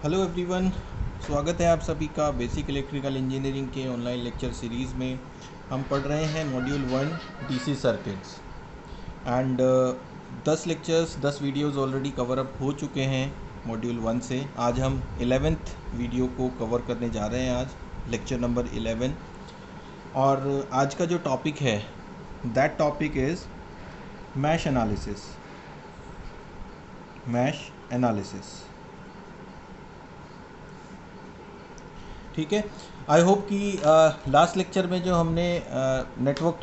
Hello everyone, स्वागत है आप सभी का बेसिक इलेक्ट्रिकल इंजीनियरिंग के ऑनलाइन लेक्चर सीरीज़ में। हम पढ़ रहे हैं module 1 DC circuits and 10 lectures 10 videos already cover up हो चुके हैं मॉड्यूल 1 से। आज हम 11th वीडियो को कवर करने जा रहे हैं, आज लेक्चर नंबर 11। और आज का जो टॉपिक है that topic is mesh analysis. ठीक है, आई होप कि लास्ट लेक्चर में जो हमने नेटवर्क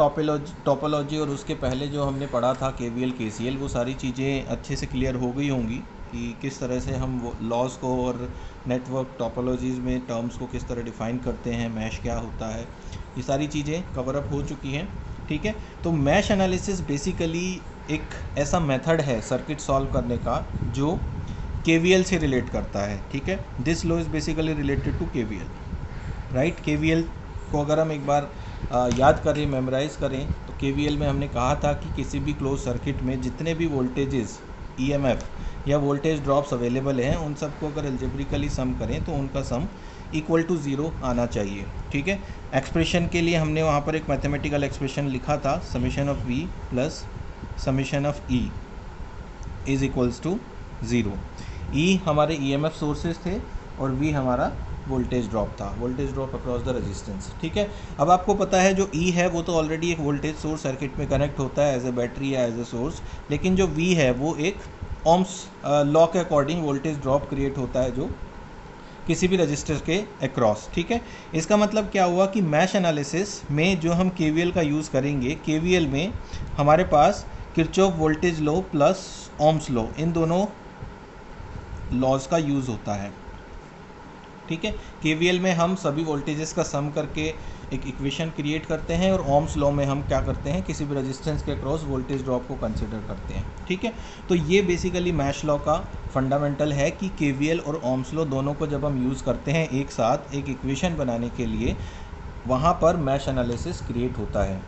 टोपोलॉजी और उसके पहले जो हमने पढ़ा था केवीएल केसीएल, वो सारी चीज़ें अच्छे से क्लियर हो गई होंगी कि किस तरह से हम वो लॉज को और नेटवर्क टोपोलॉजीज़ में टर्म्स को किस तरह डिफ़ाइन करते हैं, मैश क्या होता है, ये सारी चीज़ें कवर अप हो चुकी हैं। ठीक है, तो मैश एनालिसिस बेसिकली एक ऐसा मेथड है सर्किट सॉल्व करने का जो केवीएल से रिलेट करता है। ठीक है, this law is basically related to KVL, right. KVL को अगर हम एक बार याद करें, मेमोराइज़ करें, तो केवीएल में हमने कहा था कि किसी भी क्लोज सर्किट में जितने भी वोल्टेजेस ईएमएफ या वोल्टेज ड्रॉप्स अवेलेबल हैं, उन सबको अगर एल्जेब्रिकली सम करें तो उनका सम इक्वल टू 0 आना चाहिए। ठीक है, एक्सप्रेशन के लिए हमने वहाँ पर एक मैथमेटिकल एक्सप्रेशन लिखा था, summation of V plus summation of E is equals to 0। E हमारे ईएमएफ सोर्सेज थे और वी हमारा वोल्टेज ड्रॉप था, voltage drop across the resistance. ठीक है, अब आपको पता है जो ई है वो तो ऑलरेडी एक वोल्टेज सोर्स सर्किट में कनेक्ट होता है एज ए बैटरी या एज ए सोर्स, लेकिन जो वी है वो एक ओम्स लॉ के अकॉर्डिंग वोल्टेज ड्रॉप क्रिएट होता है जो किसी भी रजिस्टर के अक्रॉस। ठीक है, इसका मतलब क्या हुआ कि मैश एनालिसिस में जो हम केवीएल का यूज़ करेंगे, केवीएल में हमारे पास Kirchhoff voltage law plus Ohm's law, इन दोनों लॉज का यूज़ होता है। ठीक है, केवीएल में हम सभी वोल्टेजेस का सम करके एक इक्वेशन क्रिएट करते हैं और ओम्स लॉ में हम क्या करते हैं, किसी भी रेजिस्टेंस के अक्रॉस वोल्टेज ड्रॉप को कंसिडर करते हैं। ठीक है, तो ये बेसिकली मैश लॉ का फंडामेंटल है कि केवीएल और ओम्स लॉ दोनों को जब हम यूज़ करते हैं एक साथ एक इक्वेशन बनाने के लिए, वहाँ पर मैश एनालिसिस क्रिएट होता है।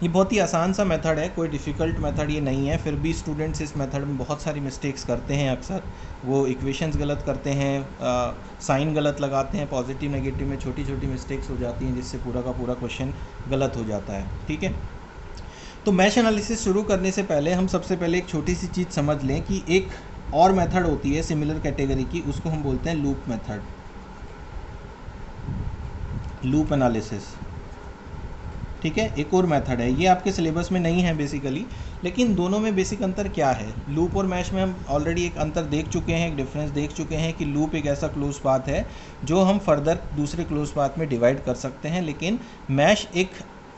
ये बहुत ही आसान सा मेथड है, कोई डिफ़िकल्ट मेथड ये नहीं है। फिर भी स्टूडेंट्स इस मेथड में बहुत सारी मिस्टेक्स करते हैं। अक्सर वो इक्वेशंस गलत करते हैं, साइन गलत लगाते हैं, पॉजिटिव नेगेटिव में छोटी छोटी मिस्टेक्स हो जाती हैं जिससे पूरा का पूरा क्वेश्चन गलत हो जाता है। ठीक है, तो मैश एनालिसिस शुरू करने से पहले हम सबसे पहले एक छोटी सी चीज़ समझ लें कि एक और मेथड होती है सिमिलर कैटेगरी की, उसको हम बोलते हैं लूप मेथड, लूप एनालिसिस। ठीक है, एक और मेथड है, ये आपके सिलेबस में नहीं है बेसिकली, लेकिन दोनों में बेसिक अंतर क्या है। लूप और मैश में हम ऑलरेडी एक अंतर देख चुके हैं, एक डिफरेंस देख चुके हैं कि लूप एक ऐसा क्लोज पाथ है जो हम फर्दर दूसरे क्लोज पाथ में डिवाइड कर सकते हैं, लेकिन मैश एक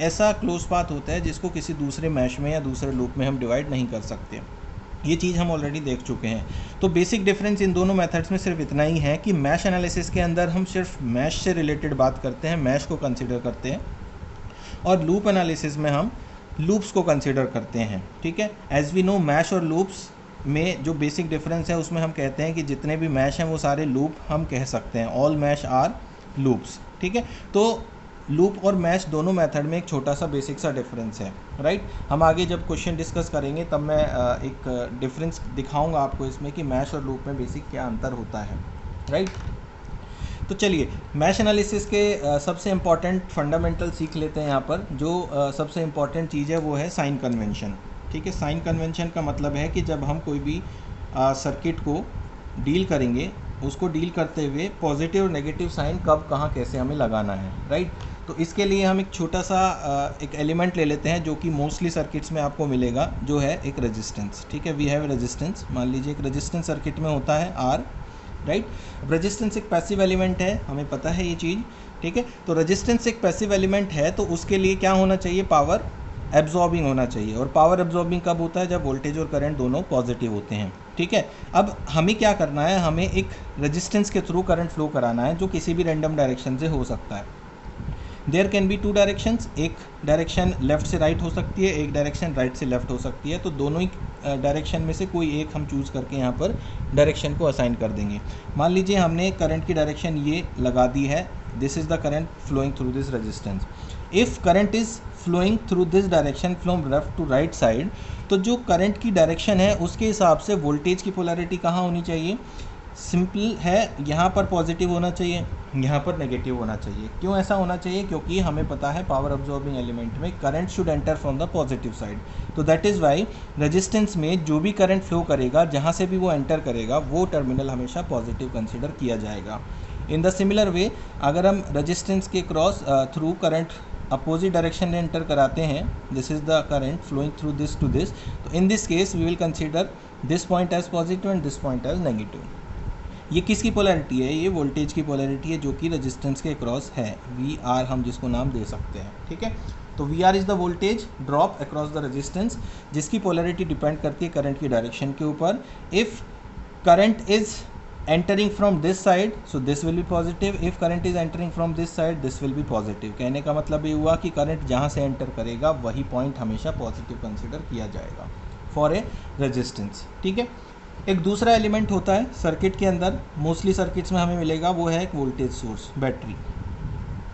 ऐसा क्लोज पाथ होता है जिसको किसी दूसरे मैश में या दूसरे लूप में हम डिवाइड नहीं कर सकते। ये चीज़ हम ऑलरेडी देख चुके हैं। तो बेसिक डिफरेंस इन दोनों मेथड्स में सिर्फ इतना ही है कि मैश एनालिसिस के अंदर हम सिर्फ मैश से रिलेटेड बात करते हैं, मैश को कंसिडर करते हैं, और लूप एनालिसिस में हम लूप्स को कंसिडर करते हैं। ठीक है, एज वी नो मैश और लूप्स में जो बेसिक डिफरेंस है उसमें हम कहते हैं कि जितने भी मैश हैं वो सारे लूप हम कह सकते हैं, ऑल मैश आर लूप्स। ठीक है, तो लूप और मैश दोनों मेथड में एक छोटा सा बेसिक सा डिफरेंस है, राइट। हम आगे जब क्वेश्चन डिस्कस करेंगे तब मैं एक डिफरेंस दिखाऊंगा आपको इसमें कि मैश और लूप में बेसिक क्या अंतर होता है, राइट। तो चलिए मैश एनालिसिस के सबसे इम्पॉर्टेंट फंडामेंटल सीख लेते हैं। यहाँ पर जो सबसे इम्पॉर्टेंट चीज़ है वो है साइन कन्वेंशन। ठीक है, साइन कन्वेंशन का मतलब है कि जब हम कोई भी सर्किट को डील करेंगे, उसको डील करते हुए पॉजिटिव और नेगेटिव साइन कब कहाँ कैसे हमें लगाना है, राइट। तो इसके लिए हम एक छोटा सा एक एलिमेंट ले लेते हैं जो कि मोस्टली सर्किट्स में आपको मिलेगा, जो है एक रेजिस्टेंस। ठीक है, वी हैव रेजिस्टेंस, मान लीजिए एक रेजिस्टेंस सर्किट में होता है आर, राइट। रेजिस्टेंस एक पैसिव एलिमेंट है, हमें पता है ये चीज़। ठीक है, तो रेजिस्टेंस एक पैसिव एलिमेंट है तो उसके लिए क्या होना चाहिए, पावर एब्जॉर्बिंग होना चाहिए। और पावर एब्जॉर्बिंग कब होता है, जब वोल्टेज और करंट दोनों पॉजिटिव होते हैं। ठीक है, अब हमें क्या करना है, हमें एक रेजिस्टेंस के थ्रू करंट फ्लो कराना है जो किसी भी रैंडम डायरेक्शन से हो सकता है। There can be two directions, एक डायरेक्शन लेफ्ट से राइट हो सकती है, एक डायरेक्शन राइट से लेफ्ट हो सकती है। तो दोनों ही डायरेक्शन में से कोई एक हम चूज़ करके यहाँ पर डायरेक्शन को असाइन कर देंगे। मान लीजिए हमने करंट की डायरेक्शन ये लगा दी है, this is the current flowing through this resistance. If current is flowing through this direction from left to right side, तो जो करंट की डायरेक्शन है उसके हिसाब से वोल्टेज की पोलैरिटी कहाँ होनी चाहिए, सिंपल है, यहाँ पर पॉजिटिव होना चाहिए, यहाँ पर नेगेटिव होना चाहिए। क्यों ऐसा होना चाहिए? क्योंकि हमें पता है पावर अब्जॉर्बिंग एलिमेंट में current should enter from the positive side. तो दैट इज़ वाई रेजिस्टेंस में जो भी करंट फ्लो करेगा, जहाँ से भी वो एंटर करेगा, वो टर्मिनल हमेशा पॉजिटिव कंसिडर किया जाएगा। इन द सिमिलर वे अगर हम रेजिस्टेंस के cross through current opposite direction में एंटर कराते हैं, this is the current flowing through this to this, तो in this case we will consider this point as positive and this point as negative. ये किसकी polarity है? ये voltage की polarity है जो कि रेजिस्टेंस के क्रॉस है, वी आर हम जिसको नाम दे सकते हैं, ठीक है। तो V R is the voltage drop across the resistance, जिसकी पोलैरिटी डिपेंड करती है करंट की डायरेक्शन के ऊपर। If current is entering from this side so this will be positive, if current is entering from this side this will be positive. कहने का मतलब ये हुआ कि करंट जहाँ से एंटर करेगा वही पॉइंट हमेशा पॉजिटिव कंसिडर किया जाएगा फॉर ए रेजिस्टेंस, ठीक है। एक दूसरा एलिमेंट होता है सर्किट के अंदर, मोस्टली सर्किट्स में हमें मिलेगा, वो है एक वोल्टेज सोर्स, बैटरी,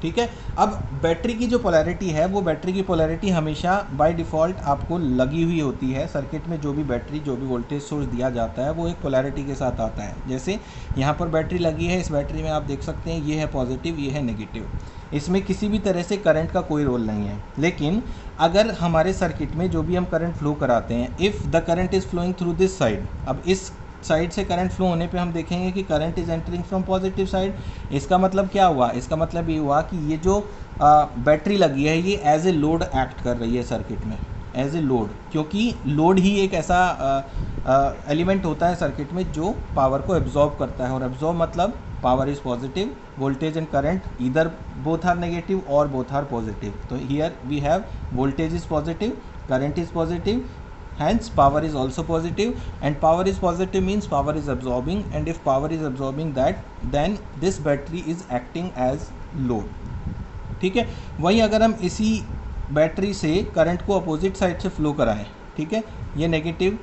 ठीक है। अब बैटरी की जो पोलैरिटी है, वो बैटरी की पोलैरिटी हमेशा बाय डिफ़ॉल्ट आपको लगी हुई होती है। सर्किट में जो भी बैटरी, जो भी वोल्टेज सोर्स दिया जाता है वो एक पोलैरिटी के साथ आता है। जैसे यहाँ पर बैटरी लगी है, इस बैटरी में आप देख सकते हैं ये है पॉजिटिव, ये है नेगेटिव। इसमें किसी भी तरह से करंट का कोई रोल नहीं है। लेकिन अगर हमारे सर्किट में जो भी हम करंट फ्लो कराते हैं, if the current is flowing through this side, अब इस साइड से करंट फ्लो होने पे हम देखेंगे कि current is entering from positive side. इसका मतलब क्या हुआ? इसका मतलब ये हुआ कि ये जो बैटरी लगी है ये एज ए लोड एक्ट कर रही है सर्किट में, एज ए लोड, क्योंकि लोड ही एक ऐसा एलिमेंट होता है सर्किट में जो पावर को एब्जॉर्ब करता है। और एब्जॉर्ब मतलब power is positive, voltage and current either both are negative और बोथ आर पॉजिटिव। तो here we have voltage is positive, current is positive, hence power is also positive, and power is positive means power is absorbing, and if power is absorbing that, then this battery is acting as load, ठीक है। वहीं अगर हम इसी battery से current को opposite side से flow कराएं, ठीक है, ये नेगेटिव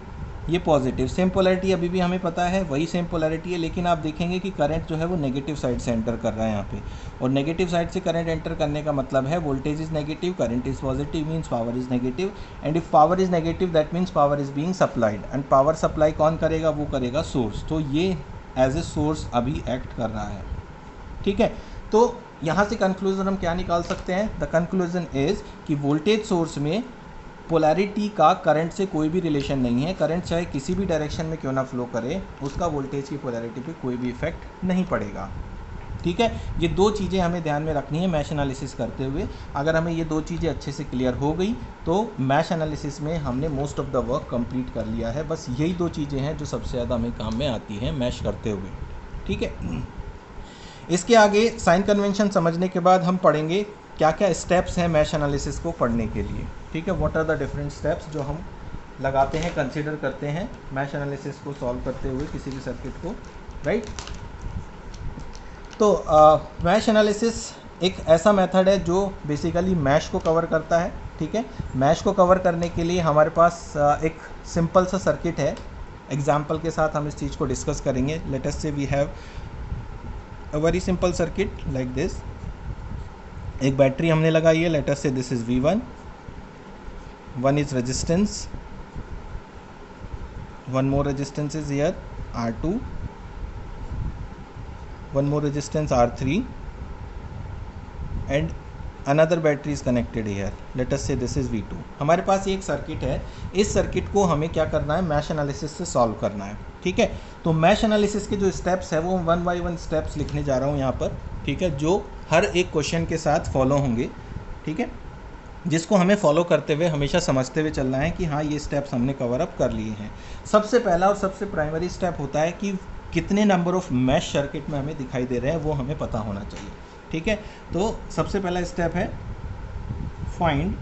ये पॉजिटिव, सेम पोलैरिटी अभी भी हमें पता है, वही सेम पोलैरिटी है, लेकिन आप देखेंगे कि करंट जो है वो नेगेटिव साइड से एंटर कर रहा है यहाँ पे, और नेगेटिव साइड से करंट एंटर करने का मतलब है voltage is negative, current is positive, means power is negative, and if power is negative that means power is being supplied, and power supply कौन करेगा? वो करेगा सोर्स। तो ये एज ए सोर्स अभी एक्ट कर रहा है, ठीक है। तो यहाँ से कंक्लूजन हम क्या निकाल सकते हैं? द कंक्लूजन इज़ कि वोल्टेज सोर्स में पोलैरिटी का करंट से कोई भी रिलेशन नहीं है। करंट चाहे किसी भी डायरेक्शन में क्यों ना फ्लो करे, उसका वोल्टेज की पोलैरिटी पे कोई भी इफेक्ट नहीं पड़ेगा, ठीक है। ये दो चीज़ें हमें ध्यान में रखनी है मैश एनालिसिस करते हुए। अगर हमें ये दो चीज़ें अच्छे से क्लियर हो गई तो मैश एनालिसिस में हमने most of the work complete कर लिया है। बस यही दो चीज़ें हैं जो सबसे ज़्यादा हमें काम में आती हैं मैश करते हुए, ठीक है। इसके आगे साइन कन्वेंशन समझने के बाद हम पढ़ेंगे क्या क्या स्टेप्स हैं मैश एनालिसिस को पढ़ने के लिए, ठीक है। What are the different steps जो हम लगाते हैं, कंसीडर करते हैं मैश एनालिसिस को सॉल्व करते हुए किसी भी सर्किट को, राइट। तो मैश एनालिसिस एक ऐसा मेथड है जो बेसिकली मैश को कवर करता है, ठीक है। मैश को कवर करने के लिए हमारे पास एक सिंपल सा सर्किट है। एग्जाम्पल के साथ हम इस चीज़ को डिस्कस करेंगे। Let us say we have a very simple circuit like this. एक बैटरी हमने लगाई है, let us say this is V1, one is resistance, one more resistance is here R2, one more resistance R3, and another battery is connected here. Let us say this is V2. हमारे पास ये एक circuit है। इस circuit को हमें क्या करना है? मैश एनालिसिस से सॉल्व करना है, ठीक है। तो मैश एनालिसिस के जो स्टेप्स है वो 1 by 1 स्टेप्स लिखने जा रहा हूँ यहाँ पर, ठीक है, जो हर एक क्वेश्चन के साथ फॉलो होंगे, ठीक है, जिसको हमें फॉलो करते हुए हमेशा समझते हुए चलना है कि हाँ ये स्टेप्स हमने कवर अप कर लिए हैं। सबसे पहला और सबसे प्राइमरी स्टेप होता है कि कितने नंबर ऑफ मैश सर्किट में हमें दिखाई दे रहे हैं वो हमें पता होना चाहिए, ठीक है। तो सबसे पहला स्टेप है find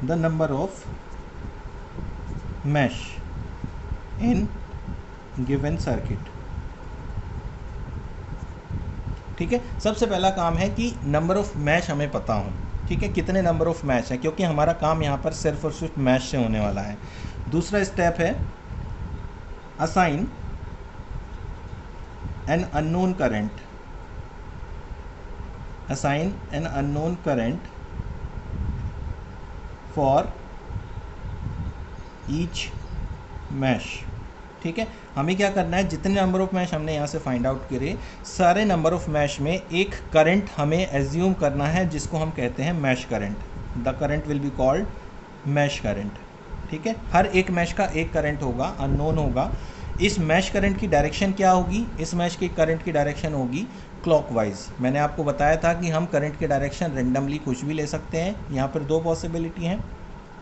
the number of mesh in given circuit, ठीक है। सबसे पहला काम है कि नंबर ऑफ मैश हमें पता हो, ठीक है, कितने नंबर ऑफ मैश है, क्योंकि हमारा काम यहाँ पर सिर्फ और सिर्फ मैश से होने वाला है। दूसरा स्टेप है assign an unknown current, assign an unknown current for each mesh, ठीक है, हमें क्या करना है, जितने नंबर ऑफ मैश हमने यहाँ से फाइंड आउट करे, सारे नंबर ऑफ मैश में एक करंट हमें एज्यूम करना है जिसको हम कहते हैं mesh current. The current will be called mesh current. ठीक है, हर एक मैश का एक करंट होगा, अननोन होगा। इस मैश करंट की डायरेक्शन क्या होगी, इस मैश की करंट की डायरेक्शन होगी क्लॉकवाइज। मैंने आपको बताया था कि हम करंट की डायरेक्शन रेंडमली कुछ भी ले सकते हैं। यहाँ पर दो पॉसिबिलिटी हैं,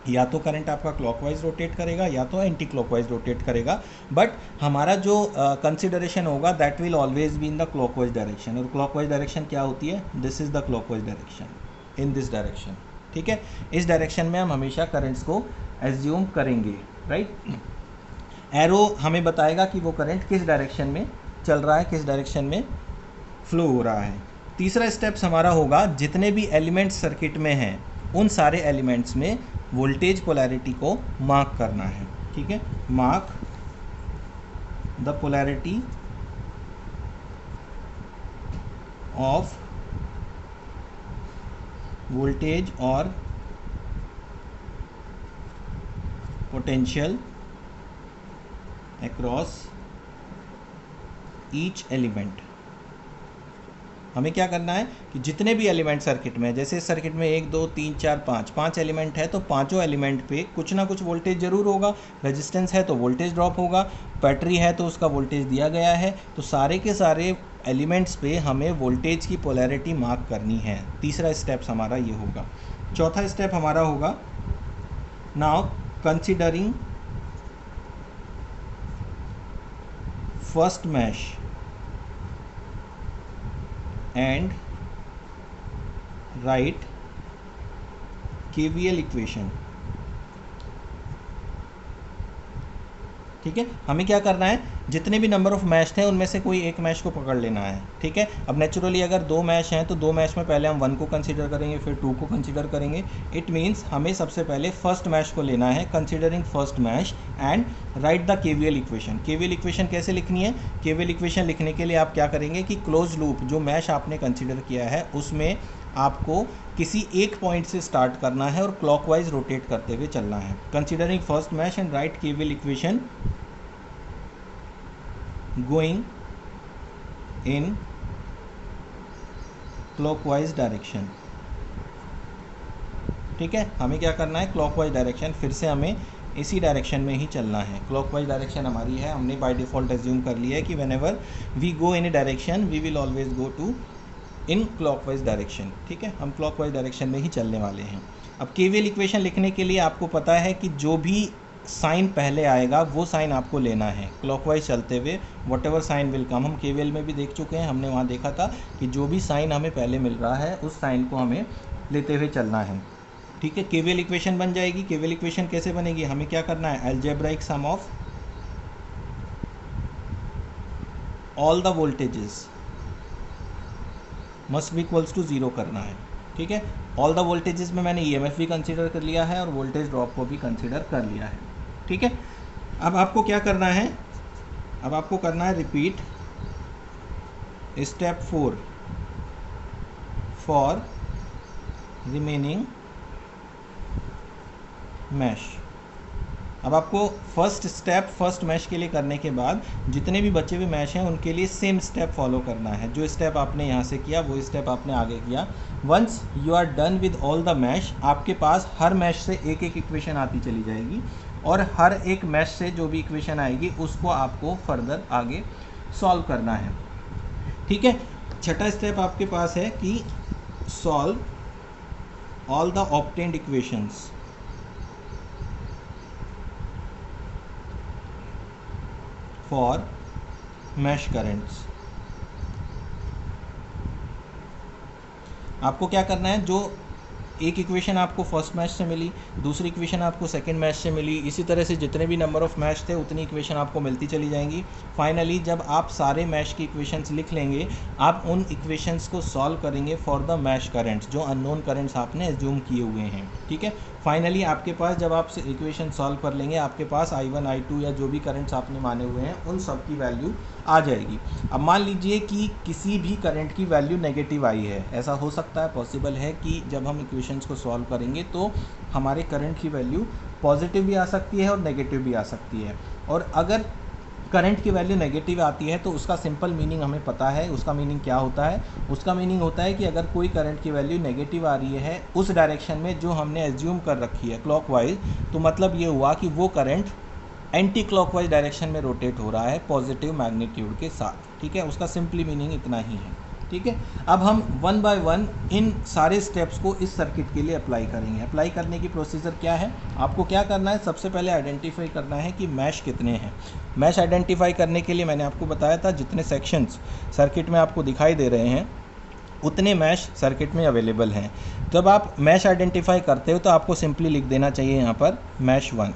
या तो करंट आपका क्लॉकवाइज रोटेट करेगा या तो एंटी क्लॉकवाइज रोटेट करेगा, बट हमारा जो कंसिडरेशन होगा that will always be in the clockwise direction. और क्लॉकवाइज डायरेक्शन क्या होती है, this is the clockwise direction, in this direction. ठीक है, इस डायरेक्शन में हम हमेशा करंट्स को एज्यूम करेंगे, राइट। एरो हमें बताएगा कि वो करंट किस डायरेक्शन में चल रहा है, किस डायरेक्शन में फ्लो हो रहा है। तीसरा स्टेप्स हमारा होगा, जितने भी एलिमेंट्स सर्किट में हैं उन सारे एलिमेंट्स में वोल्टेज पोलैरिटी को मार्क करना है। ठीक है, mark the polarity of voltage और पोटेंशियल अक्रॉस ईच एलिमेंट। हमें क्या करना है कि जितने भी एलिमेंट सर्किट में, जैसे इस सर्किट में 1 2 3 4 5 एलिमेंट है, तो पांचों एलिमेंट पे कुछ ना कुछ वोल्टेज जरूर होगा। रेजिस्टेंस है तो वोल्टेज ड्रॉप होगा, बैटरी है तो उसका वोल्टेज दिया गया है। तो सारे के सारे एलिमेंट्स पे हमें वोल्टेज की पोलैरिटी मार्क करनी है। तीसरा स्टेप्स हमारा ये होगा। चौथा स्टेप हमारा होगा, now considering first mesh and write KVL equation. ठीक है, हमें क्या करना है, जितने भी नंबर ऑफ मैश थे उनमें से कोई एक मैश को पकड़ लेना है। ठीक है, अब नेचुरली अगर दो मैश हैं तो दो मैश में पहले हम 1 को कंसीडर करेंगे, फिर 2 को कंसीडर करेंगे। इट मीन्स हमें सबसे पहले फर्स्ट मैश को लेना है, considering first mesh and write the KVL equation. KVL equation कैसे लिखनी है, KVL इक्वेशन लिखने के लिए आप क्या करेंगे कि क्लोज लूप जो मैश आपने कंसीडर किया है उसमें आपको किसी एक पॉइंट से स्टार्ट करना है और क्लॉकवाइज रोटेट करते हुए चलना है। Considering first mesh and write KVL equation going in clockwise direction. ठीक है, हमें क्या करना है, क्लॉकवाइज डायरेक्शन, फिर से हमें इसी डायरेक्शन में ही चलना है। क्लॉकवाइज डायरेक्शन हमारी है, हमने बाय डिफ़ॉल्ट एज्यूम कर लिया है कि whenever we go in a direction we will always go to in clockwise direction. ठीक है, हम क्लॉकवाइज डायरेक्शन में ही चलने वाले हैं। अब KVL इक्वेशन लिखने के लिए आपको पता है कि जो भी साइन पहले आएगा वो साइन आपको लेना है क्लॉकवाइज चलते हुए। Whatever sign will come, हम KVL में भी देख चुके हैं, हमने वहाँ देखा था कि जो भी साइन हमें पहले मिल रहा है उस साइन को हमें लेते हुए चलना है। ठीक है, KVL इक्वेशन बन जाएगी। KVL इक्वेशन कैसे बनेगी, हमें क्या करना है, algebraic sum of all the voltages must be equals to 0 करना है। ठीक है, ऑल द वोल्टेजेस में मैंने EMF भी कंसीडर कर लिया है और वोल्टेज ड्रॉप को भी कंसीडर कर लिया है। ठीक है, अब आपको क्या करना है, अब आपको करना है repeat step 4 for remaining mesh. अब आपको फर्स्ट स्टेप फर्स्ट मैश के लिए करने के बाद जितने भी बचे हुए मैश हैं उनके लिए सेम स्टेप फॉलो करना है। जो स्टेप आपने यहाँ से किया वो स्टेप आपने आगे किया। Once you are done with all the mesh, आपके पास हर मैश से एक एक इक्वेशन आती चली जाएगी और हर एक मैश से जो भी इक्वेशन आएगी उसको आपको फर्दर आगे सॉल्व करना है। ठीक है, छठा स्टेप आपके पास है कि solve all the obtained equations for mash currents. आपको क्या करना है, जो एक इक्वेशन आपको फर्स्ट मैश से मिली, दूसरी इक्वेशन आपको सेकंड मैश से मिली, इसी तरह से जितने भी नंबर ऑफ मैश थे उतनी इक्वेशन आपको मिलती चली जाएंगी। फाइनली जब आप सारे मैश की इक्वेशंस लिख लेंगे, आप उन इक्वेशंस को सॉल्व करेंगे फॉर द मैश करंट्स, जो अननोन करंट्स आपने एज्यूम किए हुए हैं। ठीक है, फाइनली आपके पास जब आप इक्वेशन सॉल्व कर लेंगे, आपके पास I1 I2 या जो भी करंट्स आपने माने हुए हैं उन सब की वैल्यू आ जाएगी। अब मान लीजिए कि किसी भी करंट की वैल्यू नेगेटिव आई है, ऐसा हो सकता है, पॉसिबल है कि जब हम इक्वेशंस को सॉल्व करेंगे तो हमारे करंट की वैल्यू पॉजिटिव भी आ सकती है और नेगेटिव भी आ सकती है। और अगर करंट की वैल्यू नेगेटिव आती है तो उसका सिंपल मीनिंग हमें पता है। उसका मीनिंग क्या होता है? उसका मीनिंग होता है कि अगर कोई करंट की वैल्यू नेगेटिव आ रही है उस डायरेक्शन में जो हमने एज्यूम कर रखी है क्लॉकवाइज, तो मतलब ये हुआ कि वो करंट एंटी क्लॉकवाइज डायरेक्शन में रोटेट हो रहा है पॉजिटिव मैग्नीट्यूड के साथ। ठीक है, उसका सिंपली मीनिंग इतना ही है। ठीक है, अब हम वन बाय वन इन सारे स्टेप्स को इस सर्किट के लिए अप्लाई करेंगे। अप्लाई करने की प्रोसीजर क्या है? आपको क्या करना है, सबसे पहले आइडेंटिफाई करना है कि मैश कितने हैं। मैश आइडेंटिफाई करने के लिए मैंने आपको बताया था जितने सेक्शंस सर्किट में आपको दिखाई दे रहे हैं उतने मैश सर्किट में अवेलेबल हैं। जब आप मैश आइडेंटिफाई करते हो तो आपको सिंपली लिख देना चाहिए यहाँ पर मैश 1,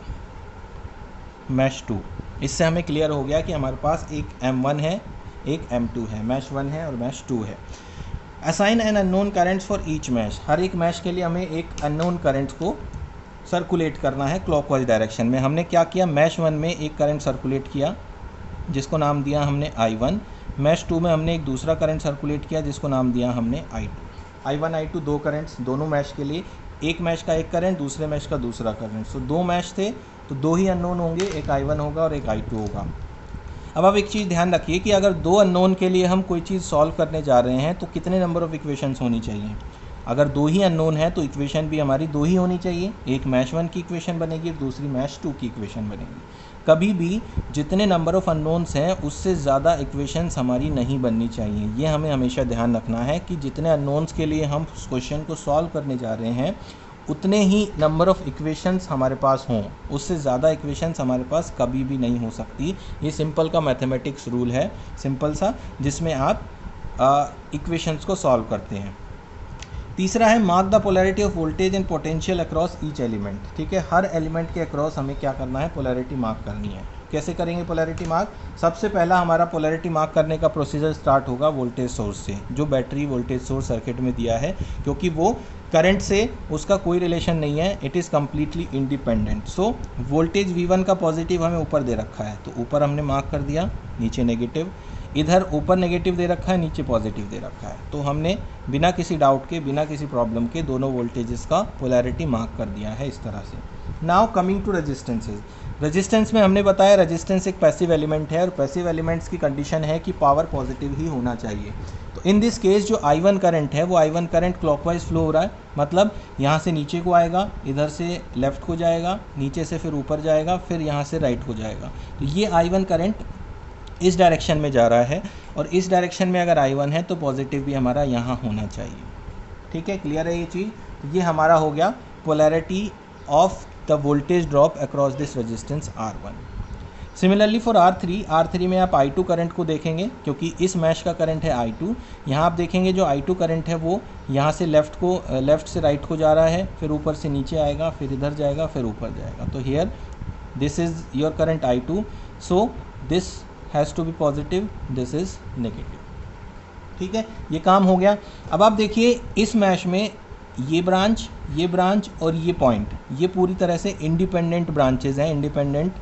मैश 2। इससे हमें क्लियर हो गया कि हमारे पास एक M1 है, एक M2 है, मैश 1 है और मैश 2 है। Assign an unknown currents for each mesh. हर एक मैश के लिए हमें एक अननोन करंट को सर्कुलेट करना है क्लॉकवाइज डायरेक्शन में। हमने क्या किया, मैश 1 में एक करंट सर्कुलेट किया जिसको नाम दिया हमने I1। मैश 2 में हमने एक दूसरा करंट सर्कुलेट किया जिसको नाम दिया हमने I2। I1 I2 दो करंट्स दोनों मैश के लिए, एक मैश का एक करंट, दूसरे मैश का दूसरा करंट। सो दो मैश थे तो दो ही अननोन होंगे, एक I1 होगा और एक I2 होगा। अब आप एक चीज़ ध्यान रखिए कि अगर दो अननोन के लिए हम कोई चीज़ सॉल्व करने जा रहे हैं तो कितने नंबर ऑफ़ इक्वेशंस होनी चाहिए। अगर दो ही अननोन है तो इक्वेशन भी हमारी दो ही होनी चाहिए, एक मैश 1 की इक्वेशन बनेगी और दूसरी मैश 2 की इक्वेशन बनेगी। कभी भी जितने नंबर ऑफ़ अननोन्स हैं उससे ज़्यादा इक्वेशंस हमारी नहीं बननी चाहिए। ये हमें हमेशा ध्यान रखना है कि जितने अननोन्स के लिए हम उस क्वेश्चन को सॉल्व करने जा रहे हैं उतने ही नंबर ऑफ़ इक्वेशंस हमारे पास हों, उससे ज़्यादा इक्वेशंस हमारे पास कभी भी नहीं हो सकती। ये सिंपल का मैथमेटिक्स रूल है, सिंपल सा, जिसमें आप इक्वेशंस को सॉल्व करते हैं। तीसरा है mark the polarity of voltage and potential across each element. ठीक है, हर एलिमेंट के अक्रॉस हमें क्या करना है, पोलैरिटी मार्क करनी है। कैसे करेंगे पोलैरिटी मार्क? सबसे पहला हमारा पोलैरिटी मार्क करने का प्रोसीजर स्टार्ट होगा वोल्टेज सोर्स से, जो बैटरी वोल्टेज सोर्स सर्किट में दिया है, क्योंकि वो करंट से उसका कोई रिलेशन नहीं है, it is completely independent. So voltage V1 का पॉजिटिव हमें ऊपर दे रखा है तो ऊपर हमने मार्क कर दिया, नीचे नेगेटिव। इधर ऊपर नेगेटिव दे रखा है, नीचे पॉजिटिव दे रखा है, तो हमने बिना किसी डाउट के, बिना किसी प्रॉब्लम के दोनों वोल्टेजेस का पोलैरिटी मार्क कर दिया है इस तरह से। Now coming to resistances. Resistance में हमने बताया रेजिस्टेंस एक पैसिव एलिमेंट है और पैसिव एलिमेंट्स की कंडीशन है कि पावर पॉजिटिव ही होना चाहिए। तो इन दिस केस जो I1 करंट है वो I1 करंट क्लॉकवाइज फ्लो हो रहा है, मतलब यहाँ से नीचे को आएगा, इधर से लेफ़्ट को जाएगा, नीचे से फिर ऊपर जाएगा, फिर यहाँ से राइट को जाएगा। तो ये I1 करंट इस डायरेक्शन में जा रहा है और इस डायरेक्शन में अगर I1 है तो पॉजिटिव भी हमारा यहाँ होना चाहिए। ठीक है, क्लियर है ये चीज़? तो ये हमारा हो गया polarity of the voltage drop across this resistance R1। Similarly for R3 में आप I2 करंट को देखेंगे, क्योंकि इस मैश का करंट है I2। यहाँ आप देखेंगे जो I2 करंट है वो यहाँ से लेफ़्ट से राइट को जा रहा है, फिर ऊपर से नीचे आएगा, फिर इधर जाएगा, फिर ऊपर जाएगा। तो here this is your current I2, so this has to be positive, this is negative. ठीक है, ये काम हो गया। अब आप देखिए इस मैश में ये ब्रांच और ये पॉइंट, ये पूरी तरह से इंडिपेंडेंट ब्रांचेज हैं, इंडिपेंडेंट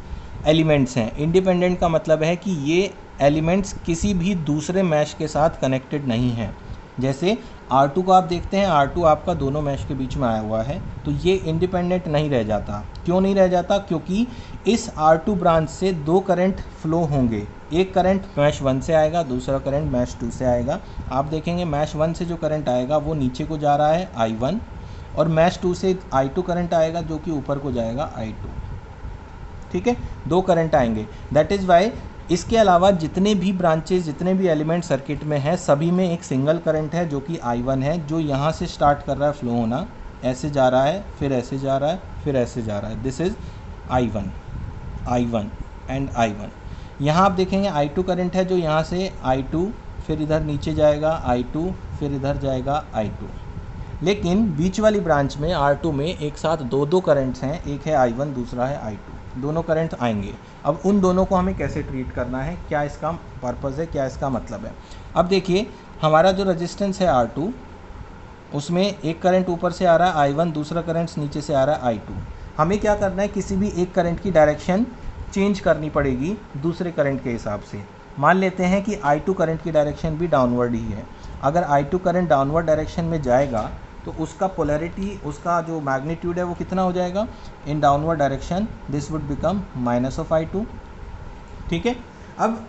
एलिमेंट्स हैं। इंडिपेंडेंट का मतलब है कि ये एलिमेंट्स किसी भी दूसरे मैश के साथ कनेक्टेड नहीं हैं। जैसे R2 को आप देखते हैं, R2 आपका दोनों मैश के बीच में आया हुआ है, तो ये इंडिपेंडेंट नहीं रह जाता। क्यों नहीं रह जाता? क्योंकि इस R2 ब्रांच से दो करंट फ्लो होंगे, एक करंट मैश 1 से आएगा, दूसरा करंट मैश 2 से आएगा। आप देखेंगे मैश 1 से जो करंट आएगा वो नीचे को जा रहा है I1, और मैश 2 से I2 करंट आएगा जो कि ऊपर को जाएगा I2। ठीक है, दो करंट आएंगे, दैट इज़ वाई इसके अलावा जितने भी ब्रांचेज, जितने भी एलिमेंट सर्किट में हैं, सभी में एक सिंगल करंट है जो कि I1 है, जो यहाँ से स्टार्ट कर रहा है फ्लो होना, ऐसे जा रहा है, फिर ऐसे जा रहा है, फिर ऐसे जा रहा है। This is I1 and I1। यहाँ आप देखेंगे I2 करंट है जो यहाँ से I2, फिर इधर नीचे जाएगा I2, फिर इधर जाएगा I2। लेकिन बीच वाली ब्रांच में R2 में एक साथ दो करंट्स हैं, एक है I1, दूसरा है I2, दोनों करंट आएंगे। अब उन दोनों को हमें कैसे ट्रीट करना है, क्या इसका पर्पज़ है, क्या इसका मतलब है? अब देखिए हमारा जो रेजिस्टेंस है R2, उसमें एक करंट ऊपर से आ रहा है I1, दूसरा करंट नीचे से आ रहा है I2। हमें क्या करना है, किसी भी एक करंट की डायरेक्शन चेंज करनी पड़ेगी दूसरे करंट के हिसाब से। मान लेते हैं कि I2 करंट की डायरेक्शन भी डाउनवर्ड ही है। अगर I2 करंट डाउनवर्ड डायरेक्शन में जाएगा तो उसका पोलैरिटी, उसका जो मैग्नीट्यूड है वो कितना हो जाएगा, in downward direction this would become minus of I2। ठीक है, अब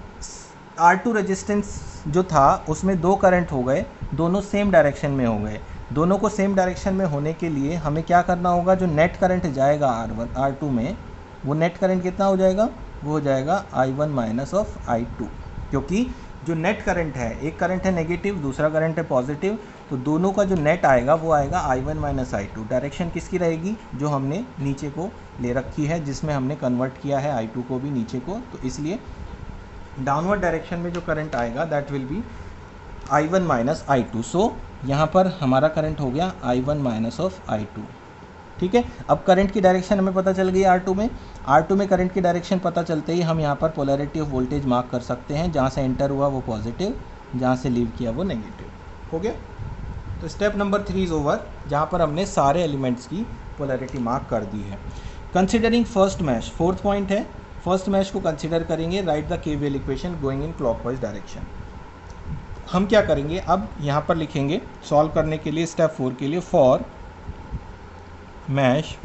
R2 रेजिस्टेंस जो था उसमें दो करंट हो गए, दोनों सेम डायरेक्शन में हो गए। दोनों को सेम डायरेक्शन में होने के लिए हमें क्या करना होगा, जो नेट करंट जाएगा R2 में, वो नेट करंट कितना हो जाएगा, वो हो जाएगा I1 माइनस ऑफ I2, क्योंकि जो नेट करंट है, एक करंट है नेगेटिव, दूसरा करंट है पॉजिटिव, तो दोनों का जो नेट आएगा वो आएगा I1 माइनस I2। डायरेक्शन किसकी रहेगी, जो हमने नीचे को ले रखी है, जिसमें हमने कन्वर्ट किया है I2 को भी नीचे को, तो इसलिए डाउनवर्ड डायरेक्शन में जो करंट आएगा that will be I1 minus I2। सो यहाँ पर हमारा करंट हो गया I1 माइनस ऑफ I2। ठीक है, अब करंट की डायरेक्शन हमें पता चल गई R2 में करंट की डायरेक्शन पता चलते ही हम यहाँ पर पोलैरिटी ऑफ वोल्टेज मार्क कर सकते हैं। जहाँ से एंटर हुआ वो पॉजिटिव, जहाँ से लीव किया वो नेगेटिव हो गया। तो स्टेप नंबर 3 इज़ ओवर, जहाँ पर हमने सारे एलिमेंट्स की पोलैरिटी मार्क कर दी है। Considering first mesh, fourth point है, फर्स्ट मैश को कंसिडर करेंगे, write the KVL equation going in clockwise direction. हम क्या करेंगे, अब यहाँ पर लिखेंगे सॉल्व करने के लिए स्टेप 4 के लिए, फॉर मैश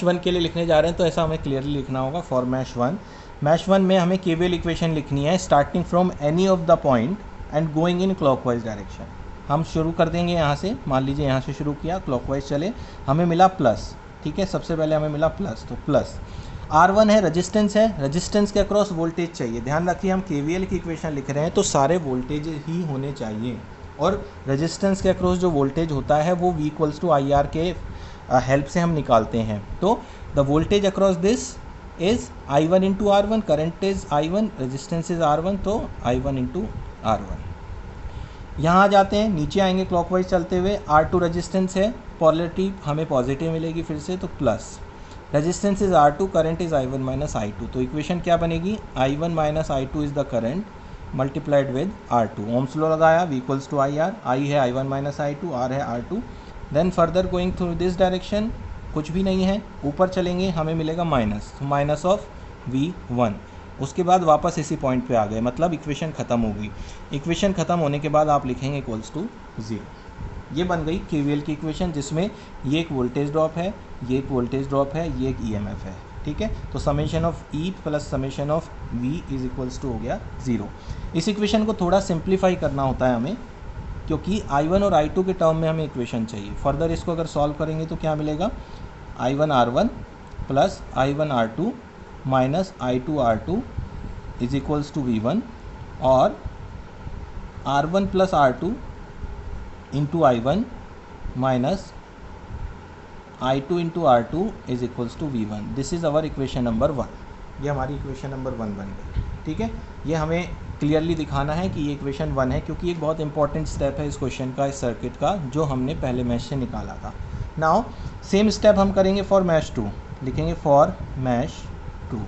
1 के लिए लिखने जा रहे हैं, तो ऐसा हमें क्लियरली लिखना होगा, फॉर मैश 1 में हमें केवीएल इक्वेशन लिखनी है starting from any of the point and going in clockwise direction. हम शुरू कर देंगे यहाँ से, मान लीजिए यहाँ से शुरू किया, क्लॉकवाइज चले, हमें मिला प्लस। ठीक है, सबसे पहले हमें मिला प्लस, तो प्लस R1 है, रेजिस्टेंस है, रेजिस्टेंस के अक्रॉस वोल्टेज चाहिए। ध्यान रखिए हम केवीएल की इक्वेशन लिख रहे हैं तो सारे वोल्टेज ही होने चाहिए, और रेजिस्टेंस के अक्रॉस जो वोल्टेज होता है वो V इक्वल्स टू IR के हेल्प से हम निकालते हैं। तो the voltage across this is I1 into R1, current is I1, resistance is R1, तो I1 इंटू R1। यहाँ आ जाते हैं, नीचे आएंगे क्लॉकवाइज चलते हुए, R2 रेजिस्टेंस है, पोलैरिटी हमें पॉजिटिव मिलेगी फिर से, तो plus, resistance is R2, current is I1 minus I2, तो इक्वेशन क्या बनेगी, I1 minus I2 is the current multiplied with R2। Ohm's law लगाया, V equals to IR, I है I1 माइनस I2, R है R2। Then further going through this direction, कुछ भी नहीं है, ऊपर चलेंगे हमें मिलेगा माइनस, तो माइनस ऑफ V1। उसके बाद वापस इसी पॉइंट पे आ गए, मतलब इक्वेशन ख़त्म हो गई। इक्वेशन ख़त्म होने के बाद आप लिखेंगे इक्वल्स टू 0। ये बन गई केवीएल की इक्वेशन, जिसमें ये एक वोल्टेज ड्रॉप है, ये एक वोल्टेज ड्रॉप है, ये एक ईएमएफ है। ठीक है, तो summation of E plus summation of V is equals to हो गया 0। इस इक्वेशन को थोड़ा सिंप्लीफाई करना होता है हमें, क्योंकि I1 और I2 के टर्म में हमें इक्वेशन चाहिए। फर्दर इसको अगर सॉल्व करेंगे तो क्या मिलेगा, I1 R1 plus I1 R2 minus I2 R2 is equals to V1, और R1 plus R2 into I1 minus I2 into R2 is equals to V1। This is our equation number 1। ये हमारी equation number 1 बन गई। ठीक है, ये हमें clearly दिखाना है कि ये इक्वेशन 1 है, क्योंकि एक बहुत इंपॉर्टेंट स्टेप है इस क्वेश्चन का, इस सर्किट का, जो हमने पहले मैश से निकाला था। नाउ सेम स्टेप हम करेंगे फॉर मैश 2, लिखेंगे फॉर मैश 2।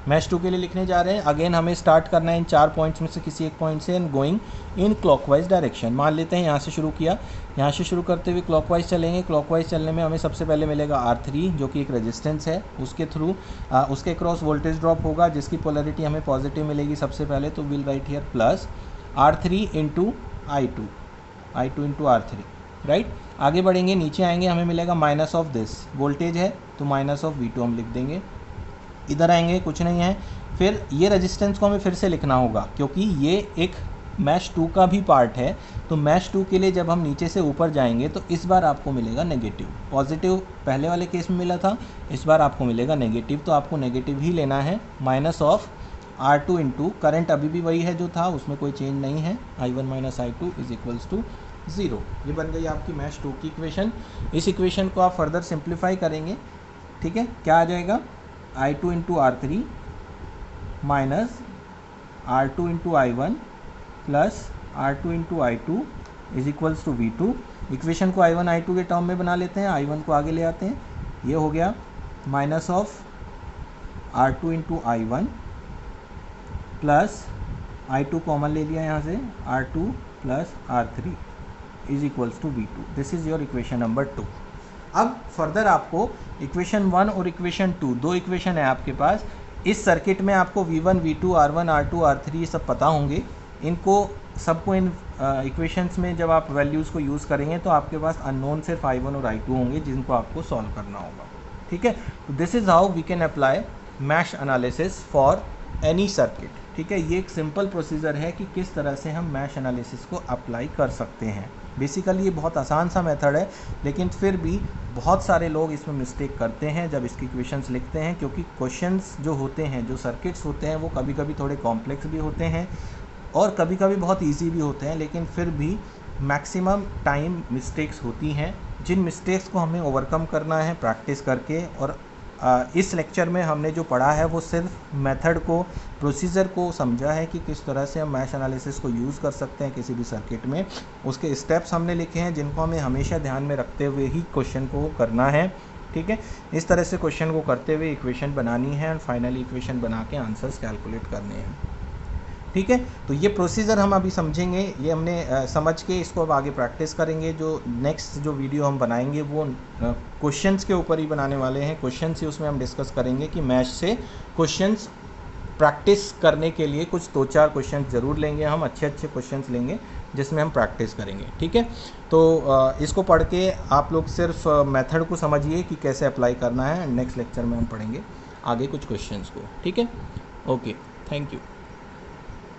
मैश 2 के लिए लिखने जा रहे हैं, अगेन हमें स्टार्ट करना है इन 4 पॉइंट्स में से किसी एक पॉइंट से, and going in clockwise direction. मान लेते हैं यहाँ से शुरू किया, यहाँ से शुरू करते हुए क्लॉकवाइज चलेंगे। क्लॉकवाइज चलने में हमें सबसे पहले मिलेगा R3, जो कि एक रेजिस्टेंस है, उसके थ्रू उसके क्रॉस वोल्टेज ड्रॉप होगा, जिसकी पोलैरिटी हमें पॉजिटिव मिलेगी सबसे पहले, तो will write here plus R3 into I2 into R3, right. आगे बढ़ेंगे, नीचे आएंगे, हमें मिलेगा माइनस ऑफ दिस, वोल्टेज है तो माइनस ऑफ V2 हम लिख देंगे। इधर आएंगे, कुछ नहीं है, फिर ये रेजिस्टेंस को हमें फिर से लिखना होगा, क्योंकि ये एक मैश 2 का भी पार्ट है। तो मैश 2 के लिए जब हम नीचे से ऊपर जाएंगे तो इस बार आपको मिलेगा नेगेटिव, पॉजिटिव पहले वाले केस में मिला था, इस बार आपको मिलेगा नेगेटिव, तो आपको नेगेटिव ही लेना है। Minus of R2 into, current अभी भी वही है जो था, उसमें कोई चेंज नहीं है, I1 minus I2 is equals to 0। ये बन गई आपकी मैश 2 की इक्वेशन। इस इक्वेशन को आप फर्दर सिंप्लीफाई करेंगे, ठीक है, क्या आ जाएगा, I2 into R3 minus R2 into I1 plus R2 into I2 is equals to V2। Equation को I1 I2 के टर्म में बना लेते हैं, I1 को आगे ले आते हैं, ये हो गया minus of R2 into I1 plus I2 common ले लिया यहाँ से, R2 plus R3 is equals to V2। This is your equation number 2। अब फर्दर आपको इक्वेशन 1 और इक्वेशन 2, दो इक्वेशन है आपके पास। इस सर्किट में आपको V1, V2, R1, R2, R3 ये सब पता होंगे। इनको सबको इन इक्वेशंस में जब आप वैल्यूज़ को यूज़ करेंगे तो आपके पास अननोन सिर्फ I1 और I2 होंगे, जिनको आपको सॉल्व करना होगा। ठीक है, तो this is how we can apply mesh analysis for any circuit. ठीक है, ये एक सिंपल प्रोसीजर है कि किस तरह से हम मैश एनालिसिस को अप्लाई कर सकते हैं। बेसिकली ये बहुत आसान सा मेथड है, लेकिन फिर भी बहुत सारे लोग इसमें मिस्टेक करते हैं जब इसकी क्वेश्चंस लिखते हैं, क्योंकि क्वेश्चंस जो होते हैं, जो सर्किट्स होते हैं, वो कभी कभी थोड़े कॉम्प्लेक्स भी होते हैं और कभी कभी बहुत ईजी भी होते हैं, लेकिन फिर भी मैक्सिमम टाइम मिस्टेक्स होती हैं, जिन मिस्टेक्स को हमें ओवरकम करना है प्रैक्टिस करके। और इस लेक्चर में हमने जो पढ़ा है वो सिर्फ मेथड को, प्रोसीजर को समझा है कि किस तरह से हम मैश एनालिसिस को यूज़ कर सकते हैं किसी भी सर्किट में। उसके स्टेप्स हमने लिखे हैं जिनको हमें हमेशा ध्यान में रखते हुए ही क्वेश्चन को करना है। ठीक है, इस तरह से क्वेश्चन को करते हुए इक्वेशन बनानी है और फाइनली इक्वेशन बना के आंसर्स कैलकुलेट करने हैं। ठीक है, तो ये प्रोसीजर हम अभी समझेंगे, ये हमने समझ के इसको अब आगे प्रैक्टिस करेंगे। जो नेक्स्ट जो वीडियो हम बनाएंगे वो क्वेश्चंस के ऊपर ही बनाने वाले हैं। क्वेश्चंस ही उसमें हम डिस्कस करेंगे कि मैश से क्वेश्चंस प्रैक्टिस करने के लिए कुछ 2-4 क्वेश्चंस ज़रूर लेंगे, हम अच्छे क्वेश्चंस लेंगे जिसमें हम प्रैक्टिस करेंगे। ठीक है, तो इसको पढ़ के आप लोग सिर्फ मेथड को समझिए कि कैसे अप्लाई करना है। नेक्स्ट लेक्चर में हम पढ़ेंगे आगे कुछ क्वेश्चंस को। ठीक है, ओके, थैंक यू।